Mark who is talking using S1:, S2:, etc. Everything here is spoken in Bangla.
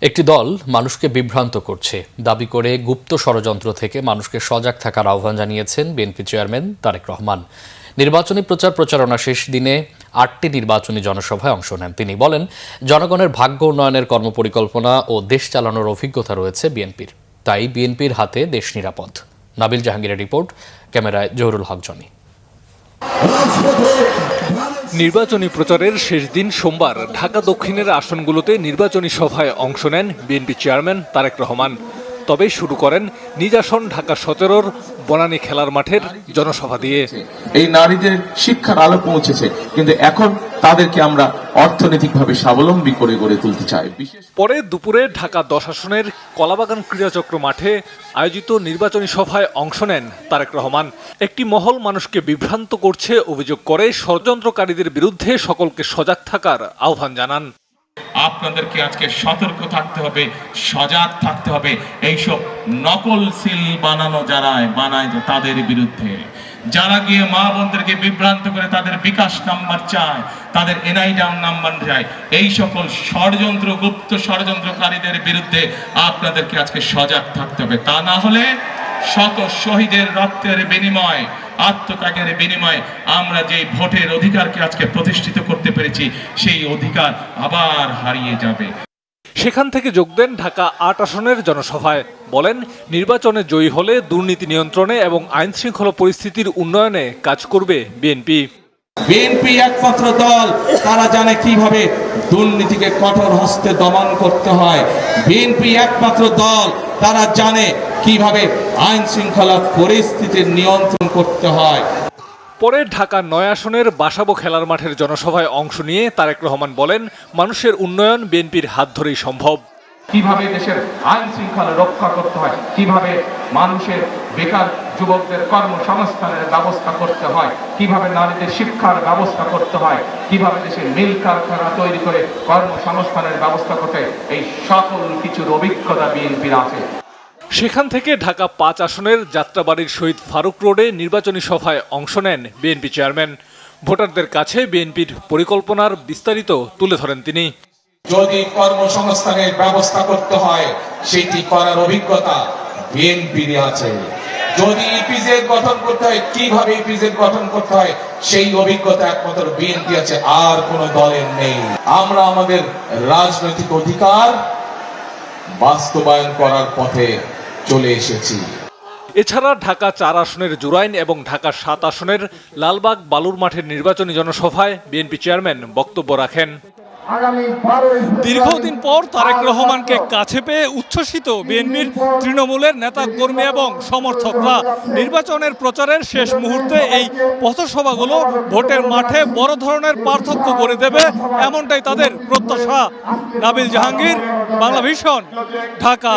S1: একটি দল মানুষকে বিভ্রান্ত করছে দাবি করে গুপ্ত ষড়যন্ত্র থেকে মানুষকে সজাগ থাকার আহ্বান জানিয়েছেন বিএনপি চেয়ারম্যান তারেক রহমান। নির্বাচনী প্রচারণা শেষ দিনে ৮টি নির্বাচনী জনসভায় অংশ নেন তিনি। বলেন, জনগণের ভাগ্য উন্নয়নের কর্মপরিকল্পনা ও দেশ চালানোর অভিজ্ঞতা রয়েছে বিএনপির, তাই বিএনপির হাতে দেশ নিরাপদ। নাবিল জাহাঙ্গীরের রিপোর্ট, ক্যামেরায় জহুরুল হক জনি।
S2: নির্বাচনী প্রচারের শেষ দিন সোমবার ঢাকা দক্ষিণের আসনগুলোতে নির্বাচনী সভায় অংশ নেন বিএনপি চেয়ারম্যান তারেক রহমান। তবে শুরু করেন নিজ আসন ঢাকা ১৭-র বনানী খেলার মাঠের জনসভা দিয়ে।
S3: এই নারীদের শিক্ষার আলো পৌঁছেছে, কিন্তু এখন তাদেরকে আমরা অর্থনৈতিকভাবে স্বাবলম্বী করে গড়ে তুলতে চাই।
S2: পরে দুপুরে ঢাকা ১০ আসনের কলাবাগান ক্রীড়াচক্র মাঠে আয়োজিত নির্বাচনী সভায় অংশ নেন তারেক রহমান। একটি মহল মানুষকে বিভ্রান্ত করছে অভিযোগ করে ষড়যন্ত্রকারীদের বিরুদ্ধে সকলকে সজাগ থাকার আহ্বান জানান।
S4: আপনাদেরকে আজকে সতর্ক থাকতে হবে, সজাগ থাকতে হবে এইসব নকল সিল বানায় তাদের বিরুদ্ধে। যারা গিয়ে মা বোনদেরকে বিভ্রান্ত করে তাদের বিকাশ নাম্বার চায়, তাদের এনআইডি নাম্বার চায়, এই সকল গুপ্ত ষড়যন্ত্রকারীদের বিরুদ্ধে আপনাদেরকে আজকে সজাগ থাকতে হবে। তা না হলে শত শহীদের রক্তের বিনিময়, আত্মত্যাগের বিনিময়ে আমরা যে ভোটের অধিকারকে আজকে প্রতিষ্ঠিত করতে পেরেছি, সেই অধিকার আবার হারিয়ে যাবে।
S2: সেখান থেকে যোগ দেন ঢাকা ৮ আসনের জনসভায়। বলেন, নির্বাচনে জয়ী হলে দুর্নীতি নিয়ন্ত্রণে এবং আইন শৃঙ্খলা পরিস্থিতির উন্নয়নে কাজ করবে বিএনপি।
S3: বিএনপি একমাত্র দল, তারা জানে কিভাবে দুর্নীতিকে কঠোর হস্তে দমন করতে হয়। বিএনপি একমাত্র দল, তারা জানে কিভাবে আইন শৃঙ্খলা পরিস্থিতির নিয়ন্ত্রণ করতে হয়।
S2: পরে ঢাকা ৯ আসনের বাসাবো খেলার মাঠের জনসভায় অংশ নিয়ে তারেক রহমান বলেন, মানুষের উন্নয়ন বিএনপির হাত ধরেই সম্ভব।
S4: কিভাবে দেশের আইন শৃঙ্খলা রক্ষা করতে হয়, কিভাবে মানুষের বেকার যুবকদের কর্মসংস্থানের ব্যবস্থা করতে হয়, কিভাবে নারীদের শিক্ষার ব্যবস্থা করতে হয়, কিভাবে দেশের মিল কারখানা তৈরি করে কর্মসংস্থানের ব্যবস্থা করতে, এই সকল কিছুর অভিজ্ঞতা বিএনপির আছে।
S2: সেখান থেকে ঢাকা ৫ আসনের যাত্রাবাড়ির শহীদ ফারুক রোডে নির্বাচনী সভায় অংশ নেন বিএনপি চেয়ারম্যান। ভোটারদের কাছে বিএনপির পরিকল্পনার বিস্তারিত তুলে ধরেন তিনি।
S3: যদি কর্মসংস্থানের ব্যবস্থা করতে হয়, সেটি করার অভিজ্ঞতা বিএনপির আছে। যদি ইপিজেড গঠন করতে হয়, কিভাবে ইপিজেড গঠন করতে হয়, সেই অভিজ্ঞতা একমাত্র বিএনপি আছে, আর কোন দলের নেই। আমরা আমাদের রাজনৈতিক অধিকার বাস্তবায়ন করার পথে চলে এসেছি।
S2: এছাড়া ঢাকা ৪ আসনের জুরাইন এবং ঢাকা ৭ আসনের লালবাগ বালুর মাঠের নির্বাচনী জনসভায় বিএনপি চেয়ারম্যান বক্তব্য রাখেন। দীর্ঘদিন পর তারেক রহমানকে কাছে পেয়ে উচ্ছ্বসিত বিএনপির তৃণমূলের নেতাকর্মী এবং সমর্থকরা। নির্বাচনের প্রচারের শেষ মুহূর্তে এই পথসভাগুলো ভোটের মাঠে বড় ধরনের পার্থক্য করে দেবে, এমনটাই তাদের প্রত্যাশা। নাবিল জাহাঙ্গীর, বাংলা ভিশন, ঢাকা।